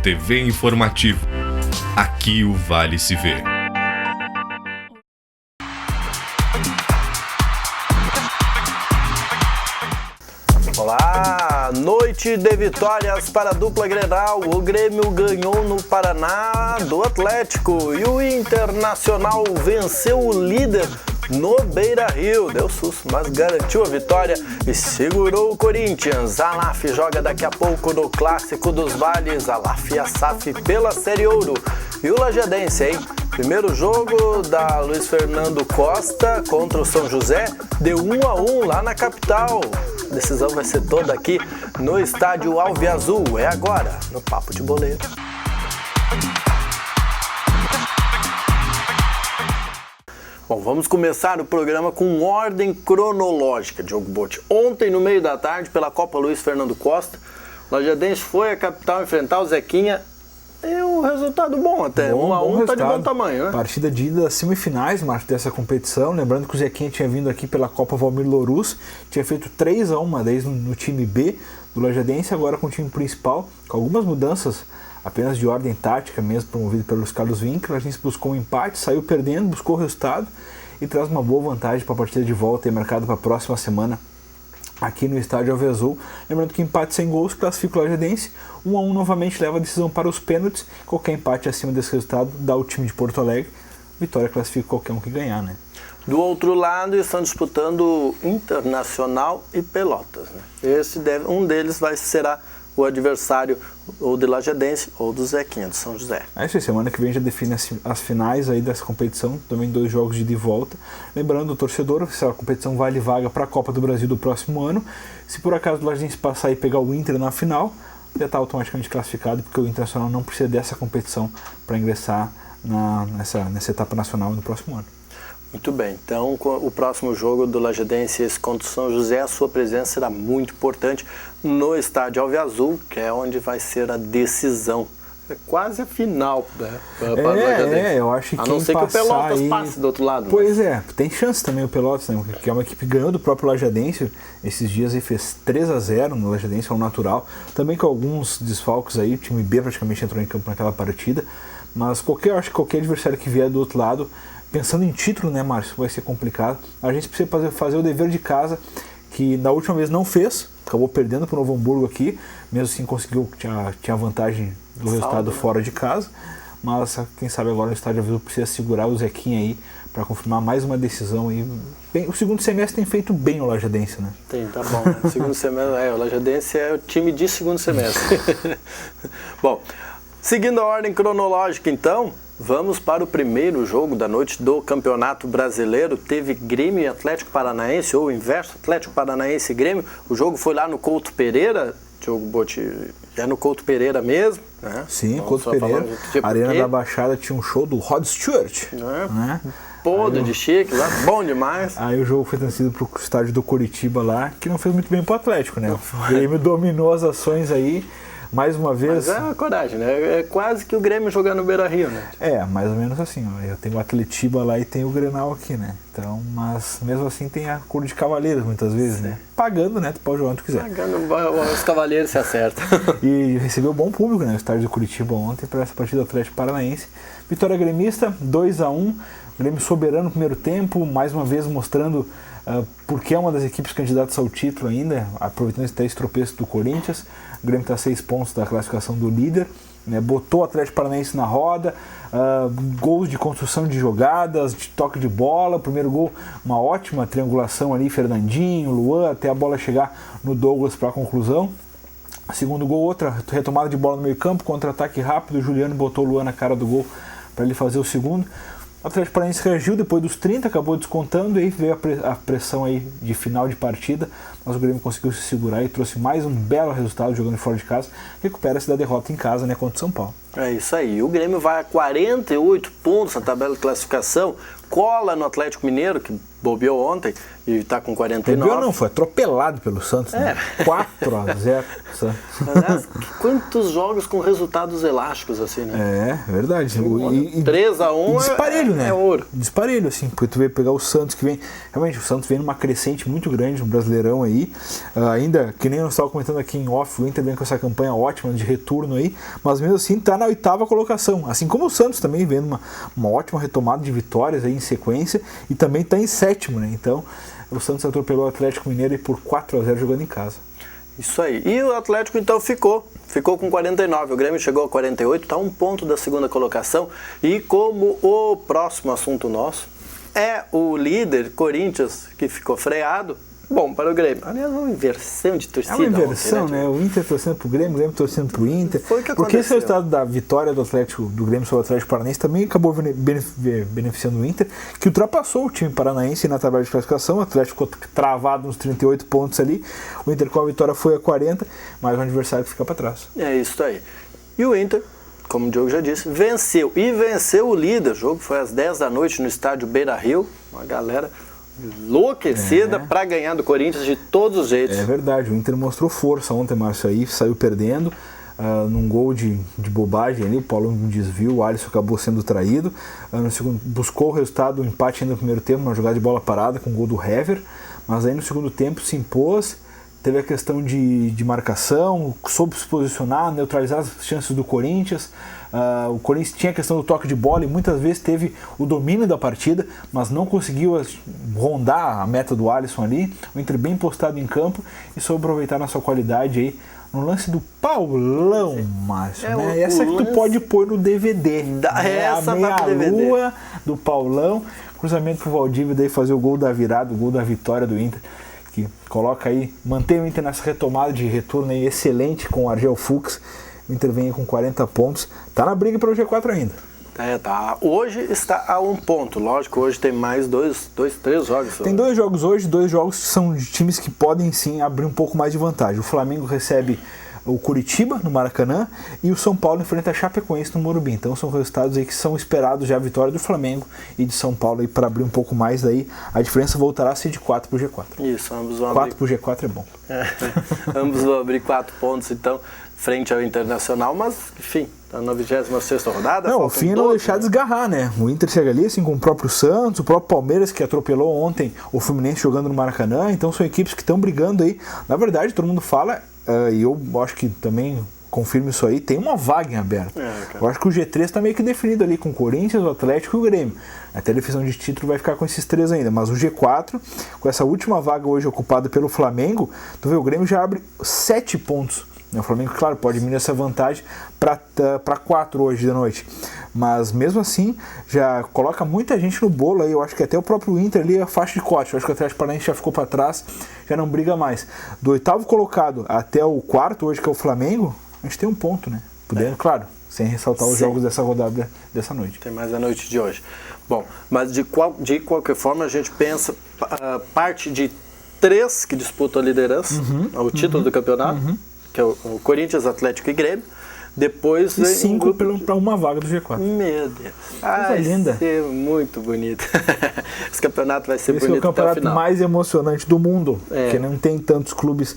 TV Informativo. Aqui o Vale se vê. Olá, noite de vitórias para a dupla Grenal. O Grêmio ganhou no Paraná do Atlético e o Internacional venceu o líder no Beira-Rio. Deu susto, mas garantiu a vitória e segurou o Corinthians. A LAF joga daqui a pouco no Clássico dos Vales, a LAF e a SAF pela Série Ouro. E o Lajadense, hein? Primeiro jogo da Luiz Fernando Costa contra o São José, deu 1-1 lá na capital. A decisão vai ser toda aqui no estádio Alviazul. É agora, no Papo de Boleiro. Bom, vamos começar o programa com ordem cronológica, Diogo Botti. Ontem, no meio da tarde, pela Copa Luiz Fernando Costa, o Lajadense foi à capital enfrentar o Zequinha. E um resultado bom até, 1-1 tá de bom tamanho, né? Partida de ida das semifinais, Márcio, dessa competição. Lembrando que o Zequinha tinha vindo aqui pela Copa Valmir Louruz, tinha feito 3-1 uma vez no time B do Lajadense, agora com o time principal, com algumas mudanças apenas de ordem tática mesmo, promovido pelos Carlos Vinck. O Lajadense buscou um empate, saiu perdendo, buscou o resultado e traz uma boa vantagem para a partida de volta e marcada para a próxima semana aqui no estádio Alviazul. Lembrando que empate sem gols classifica o Lajadense, 1-1 novamente leva a decisão para os pênaltis. Qualquer empate acima desse resultado dá o time de Porto Alegre. Vitória classifica qualquer um que ganhar, né? Do outro lado estão disputando Internacional e Pelotas, né? Um deles será o adversário ou do Lajadense ou do Zequinha, do São José. Essa semana que vem já define as finais aí dessa competição, também 2 jogos de ida e volta. Lembrando o torcedor, se a competição vale vaga para a Copa do Brasil do próximo ano. Se por acaso o Lajadense passar e pegar o Inter na final, já está automaticamente classificado, porque o Internacional não precisa dessa competição para ingressar nessa etapa nacional no próximo ano. Muito bem, então o próximo jogo do Lajadense contra o São José, a sua presença será muito importante no estádio Alviazul, que é onde vai ser a decisão. É quase a final, né, para o Lajadense. Eu acho que a não ser que o Pelotas passe do outro lado. Pois é, tem chance também o Pelotas, né, que é uma equipe que ganhou do próprio Lajadense esses dias e fez 3-0 no Lajadense, ao natural. Também com alguns desfalques aí, o time B praticamente entrou em campo naquela partida, mas eu acho que qualquer adversário que vier do outro lado, pensando em título, né, Márcio, vai ser complicado. A gente precisa fazer o dever de casa, que na última vez não fez, acabou perdendo para o Novo Hamburgo aqui, mesmo assim conseguiu, tinha vantagem do resultado fora de casa, mas quem sabe agora no estádio Alviazul precisa segurar o Zequinha aí para confirmar mais uma decisão aí. Bem, o segundo semestre tem feito bem o Lajadense, né? Tem, tá bom, né? O segundo semestre, o Lajadense é o time de segundo semestre. Bom, seguindo a ordem cronológica então, vamos para o primeiro jogo da noite do Campeonato Brasileiro. Teve Grêmio e Atlético Paranaense, ou o inverso, Atlético Paranaense e Grêmio. O jogo foi lá no Couto Pereira, Diogo Botti, é no Couto Pereira mesmo, né? Sim, Couto Pereira, Arena da Baixada, tinha um show do Rod Stewart, né? Podre de chique lá, bom demais. Aí o jogo foi transferido para o estádio do Curitiba lá, que não fez muito bem para o Atlético, né? O Grêmio dominou as ações aí, mais uma vez. Mas é uma coragem, né? É quase que o Grêmio jogar no Beira-Rio, né? É, mais ou menos assim, ó. Eu tenho o Atletiba lá e tem o Grenal aqui, né? Então, mas mesmo assim tem a cor de cavaleiros muitas vezes, né? Pagando, né? Tu pode jogar onde tu quiser. Pagando, os cavaleiros se acertam. E recebeu bom público, né? O estádio do Curitiba ontem para essa partida do Atlético Paranaense. Vitória gremista, 2-1. Grêmio soberano no primeiro tempo, mais uma vez mostrando porque é uma das equipes candidatas ao título ainda, aproveitando esse 3 tropeços do Corinthians. O Grêmio está a 6 pontos da classificação do líder, né? Botou o Atlético Paranaense na roda, gols de construção de jogadas, de toque de bola. Primeiro gol, uma ótima triangulação ali, Fernandinho, Luan, até a bola chegar no Douglas para a conclusão. Segundo gol, outra retomada de bola no meio campo, contra-ataque rápido, o Juliano botou o Luan na cara do gol para ele fazer o segundo. O Atlético Paranaense reagiu depois dos 30, acabou descontando e aí veio a pressão aí de final de partida, mas o Grêmio conseguiu se segurar e trouxe mais um belo resultado jogando fora de casa, recupera-se da derrota em casa, né, contra o São Paulo. É isso aí, o Grêmio vai a 48 pontos na tabela de classificação, cola no Atlético Mineiro, que bobeou ontem, e tá com Perdeu 49. não, foi atropelado pelo Santos, né? 4-0 Santos. Aliás, quantos jogos com resultados elásticos assim, né? É, verdade. 3-1 disparelho, né? É ouro. Disparelho, assim, porque tu vê pegar o Santos que vem. Realmente, o Santos vem numa crescente muito grande no Brasileirão aí. Ainda, que nem eu estava comentando aqui em off, o Inter vem com essa campanha ótima de retorno aí, mas mesmo assim tá na 8ª colocação. Assim como o Santos também vem numa ótima retomada de vitórias aí em sequência e também tá em 7º, né? Então, o Santos atropelou o Atlético Mineiro aí por 4-0 jogando em casa. Isso aí. E o Atlético então ficou com 49. O Grêmio chegou a 48, está 1 ponto da 2ª colocação. E como o próximo assunto nosso é o líder Corinthians, que ficou freado, bom para o Grêmio. Aliás, uma inversão de torcida. É uma inversão, ontem, né? O Inter torcendo pro Grêmio, o Grêmio torcendo pro Inter. Foi o que porque esse aconteceu. resultado da vitória do Grêmio sobre o Atlético Paranaense também acabou beneficiando o Inter, que ultrapassou o time paranaense na tabela de classificação. O Atlético ficou travado nos 38 pontos ali. O Inter com a vitória foi a 40, mas o adversário fica para trás. É isso aí. E o Inter, como o Diogo já disse, venceu. E venceu o líder. O jogo foi às 10 da noite no estádio Beira-Rio. Uma galera enlouquecida para ganhar do Corinthians de todos os jeitos. É verdade, o Inter mostrou força ontem, Márcio, aí saiu perdendo num gol de bobagem ali, o Paulo um desvio, o Alisson acabou sendo traído, no segundo, buscou o resultado, o empate ainda no primeiro tempo, uma jogada de bola parada com o gol do Hever, mas aí no segundo tempo se impôs, teve a questão de marcação, soube se posicionar, neutralizar as chances do Corinthians. O Corinthians tinha a questão do toque de bola e muitas vezes teve o domínio da partida, mas não conseguiu rondar a meta do Alisson ali. O Inter bem postado em campo e soube aproveitar na sua qualidade aí no lance do Paulão, Márcio. Né? Essa que tu pode pôr no DVD. Essa a meia-lua do Paulão, cruzamento pro Valdívia, daí fazer o gol da virada, o gol da vitória do Inter. Que coloca aí, mantém o Inter nessa retomada de retorno aí excelente com o Argel Fuchs. O Inter vem com 40 pontos, tá na briga para o G4 ainda. Tá. Hoje está a 1 ponto. Lógico, hoje tem mais 3 jogos. Tem 2 jogos hoje, 2 jogos que são de times que podem sim abrir um pouco mais de vantagem. O Flamengo recebe o Curitiba no Maracanã e o São Paulo enfrenta a Chapecoense no Morumbi. Então são resultados aí que são esperados já a vitória do Flamengo e de São Paulo aí para abrir um pouco mais, daí a diferença voltará a ser de 4 para o G4. Isso, ambos vão 4 para o G4 é bom. Ambos vão abrir 4 pontos então frente ao Internacional, mas enfim, tá na 26ª rodada. Não, o fim é não deixar desgarrar, né? O Inter chega ali assim com o próprio Santos, o próprio Palmeiras que atropelou ontem o Fluminense jogando no Maracanã, então são equipes que estão brigando aí. Na verdade, todo mundo fala, e eu acho que também confirmo isso aí, tem uma vaga em aberto. Eu acho que o G3 está meio que definido ali com o Corinthians, o Atlético e o Grêmio. Até a definição de título vai ficar com esses 3 ainda, mas o G4, com essa última vaga hoje ocupada pelo Flamengo, tu vê, o Grêmio já abre 7 pontos. O Flamengo, claro, pode diminuir essa vantagem para 4 hoje da noite. Mas mesmo assim, já coloca muita gente no bolo aí. Eu acho que até o próprio Inter ali é a faixa de corte. Eu acho que o Atlético Paranaense já ficou para trás, já não briga mais. Do 8º colocado até o 4º hoje, que é o Flamengo, a gente tem 1 ponto, né? Podendo, claro, sem ressaltar os jogos dessa rodada dessa noite. Tem mais a noite de hoje. Bom, mas de qualquer forma a gente pensa, parte de 3 que disputam a liderança, o título do campeonato, que é o Corinthians, Atlético e Grêmio. Depois e 5 para uma vaga do G4. Meu Deus. Linda. Vai ser muito bonito. Esse campeonato vai ser bonito. Esse é o campeonato mais emocionante do mundo, porque não tem tantos clubes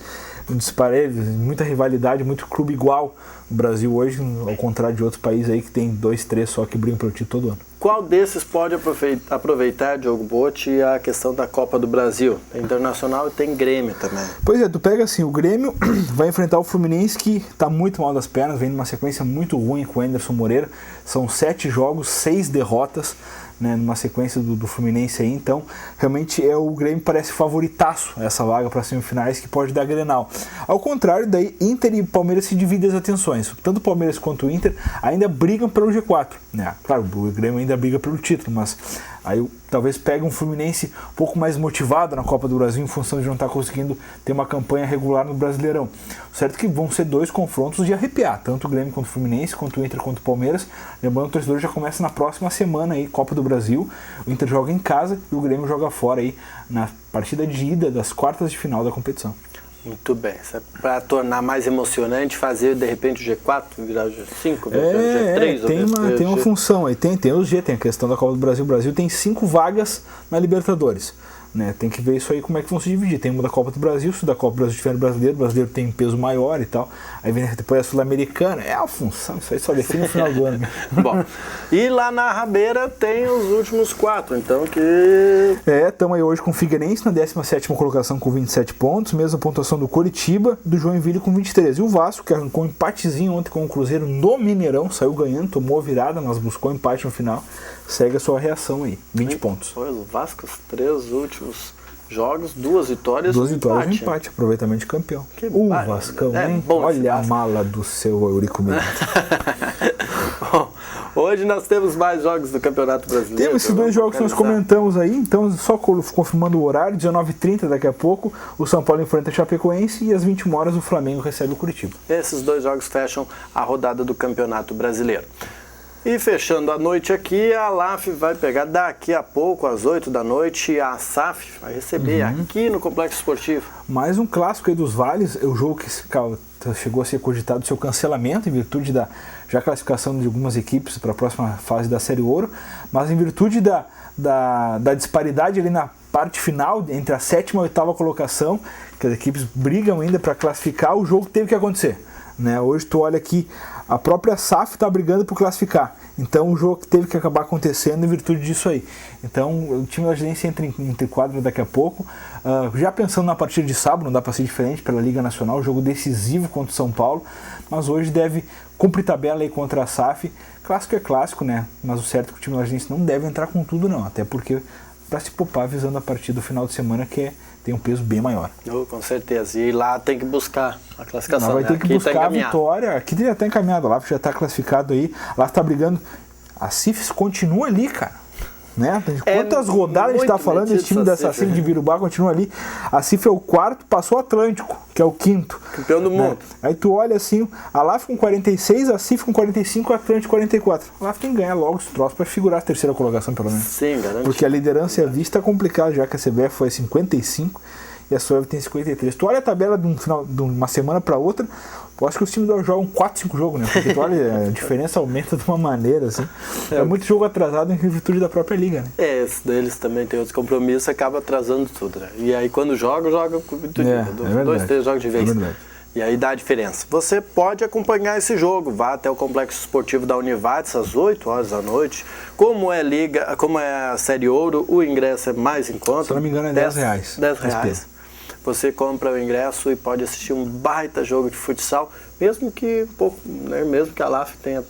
disparelhos, muita rivalidade, muito clube igual. O Brasil hoje, ao contrário de outros países aí que tem 2, 3 só que brigam pelo título todo ano. Qual desses pode aproveitar, Diogo Botti, a questão da Copa do Brasil? Tem Internacional e tem Grêmio também. Pois é, tu pega assim, o Grêmio vai enfrentar o Fluminense, que está muito mal das pernas, vem numa sequência muito ruim com o Anderson Moreira. São 7 jogos, 6 derrotas, né, numa sequência do Fluminense aí. Então, realmente o Grêmio parece favoritaço a essa vaga para semifinais que pode dar Grenal. Ao contrário, daí Inter e Palmeiras se dividem as atenções. Tanto o Palmeiras quanto o Inter ainda brigam pelo G4. Né? Claro, o Grêmio ainda briga pelo título, mas aí talvez pegue um Fluminense um pouco mais motivado na Copa do Brasil em função de não estar conseguindo ter uma campanha regular no Brasileirão. Certo que vão ser 2 confrontos de arrepiar, tanto o Grêmio quanto o Fluminense, quanto o Inter quanto o Palmeiras. Lembrando, o torcedor já começa na próxima semana aí, Copa do Brasil. O Inter joga em casa e o Grêmio joga fora aí na partida de ida das quartas de final da competição. Muito bem, para tornar mais emocionante, fazer de repente o G4 virar o G5, o G3, tem uma função aí, tem o G, tem a questão da Copa do Brasil. O Brasil tem 5 vagas na Libertadores. né? Tem que ver isso aí, como é que vão se dividir. Tem uma da Copa do Brasil, se da Copa do Brasil tiver no brasileiro, o brasileiro tem peso maior e tal. Aí vem depois a Sul-Americana, é a função, isso aí só define no final do ano. Bom, e lá na Rabeira tem os últimos 4, então que... Estamos aí hoje com o Figueirense na 17ª colocação com 27 pontos, mesma pontuação do Coritiba, do Joinville com 23. E o Vasco, que arrancou um empatezinho ontem com o Cruzeiro no Mineirão, saiu ganhando, tomou a virada, mas buscou empate no final, segue a sua reação aí, 20 pontos. Pois, o Vasco, os 3 últimos jogos, 2 vitórias. 2 vitórias e empate, aproveitamento de campeão. Vascão, hein? Olha a mala do seu Eurico Miranda. Bom, hoje nós temos mais jogos do Campeonato Brasileiro. Temos esses 2 jogos que nós comentamos aí, então só confirmando o horário, 19h30 daqui a pouco, o São Paulo enfrenta a Chapecoense e às 21h o Flamengo recebe o Curitiba. Esses 2 jogos fecham a rodada do Campeonato Brasileiro. E fechando a noite aqui, a LAF vai pegar daqui a pouco, às 8 da noite, a SAF vai receber aqui no Complexo Esportivo. Mais um clássico aí dos Vales, é o jogo que chegou a ser cogitado seu cancelamento em virtude da já classificação de algumas equipes para a próxima fase da Série Ouro, mas em virtude da disparidade ali na parte final, entre a 7ª e a 8ª colocação, que as equipes brigam ainda para classificar, o jogo teve que acontecer. Né? Hoje tu olha aqui, a própria SAF está brigando por classificar, então o jogo teve que acabar acontecendo em virtude disso aí. Então o time da Agência entra em quadra daqui a pouco, já pensando na partida de sábado, não dá para ser diferente pela Liga Nacional, jogo decisivo contra o São Paulo, mas hoje deve cumprir tabela aí contra a SAF. Clássico é clássico, né? Mas o certo é que o time da Agência não deve entrar com tudo não, até porque para se poupar visando a partida do final de semana que tem um peso bem maior. Com certeza, e lá tem que buscar a classificação. Lá vai ter que buscar a vitória, aqui já está encaminhado, lá já está classificado aí, lá está brigando, a CIFES continua ali, cara. Né? Quantas rodadas a gente está falando, esse time dessa CIF de Birubá continua ali. A CIF é o 4º, passou o Atlântico, que é o 5º. Campeão do mundo. Aí tu olha assim, a LAF com 46, a CIF com 45, o Atlântico 44. A LAF tem que ganhar logo os troços para figurar a 3ª colocação, pelo menos. Sim, garante. Porque a liderança e a vista é complicada, já que a CBF foi 55 e a Sueve tem 53. Tu olha a tabela de uma semana para outra, eu acho que os times jogam 4, 5 jogos, né? Porque tu olha, a diferença aumenta de uma maneira, assim. É muito jogo atrasado em virtude da própria liga, né? Esse deles também tem outros compromissos, acaba atrasando tudo, né? E aí quando joga com muito dia. 2, 3 jogos de vez. E aí dá a diferença. Você pode acompanhar esse jogo, vá até o Complexo Esportivo da Univates às 8 horas da noite. Como é a Série Ouro, o ingresso é mais em conta. Se não me engano é R$10. R$10. Você compra o ingresso e pode assistir um baita jogo de futsal, mesmo que mesmo que a LAF tenha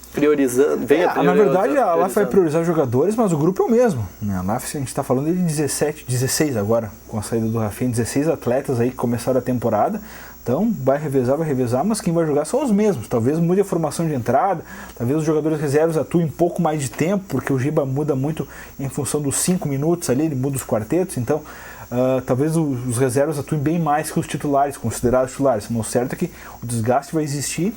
na verdade a LAF vai priorizar os jogadores, mas o grupo é o mesmo. A LAF, a gente está falando de 16 agora, com a saída do Rafinha, 16 atletas aí que começaram a temporada. Então vai revezar, mas quem vai jogar são os mesmos. Talvez mude a formação de entrada, talvez os jogadores reservas atuem um pouco mais de tempo, porque o Giba muda muito em função dos 5 minutos ali, ele muda os quartetos, então talvez os reservas atuem bem mais que os titulares, considerados titulares. Mas o certo é que o desgaste vai existir,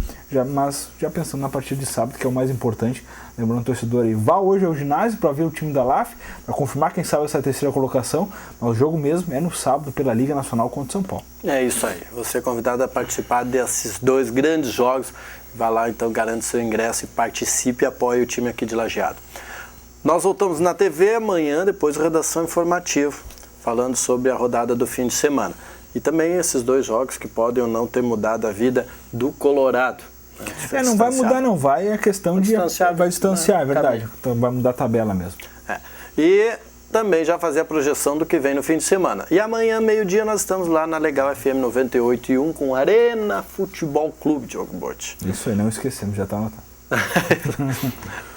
mas já pensando na partida de sábado, que é o mais importante, lembrando o torcedor aí, vá hoje ao ginásio para ver o time da LAF, para confirmar quem sabe essa 3ª colocação, mas o jogo mesmo é no sábado pela Liga Nacional contra o São Paulo. É isso aí, você é convidado a participar desses 2 grandes jogos, vá lá então, garante seu ingresso e participe e apoie o time aqui de Lajeado. Nós voltamos na TV amanhã, depois da Redação Informativa, falando sobre a rodada do fim de semana. E também esses 2 jogos que podem ou não ter mudado a vida do Colorado. Não vai mudar não, é questão de... Vai distanciar, é verdade. Então vai mudar a tabela mesmo. E também já fazer a projeção do que vem no fim de semana. E amanhã, meio-dia, nós estamos lá na Legal FM 98.1 com Arena Futebol Clube, Diogo Botti. Isso aí, não esquecemos, já está anotado.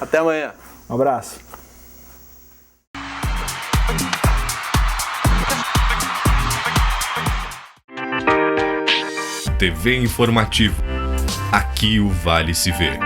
Até amanhã. Um abraço. TV Informativo. Aqui o Vale se vê.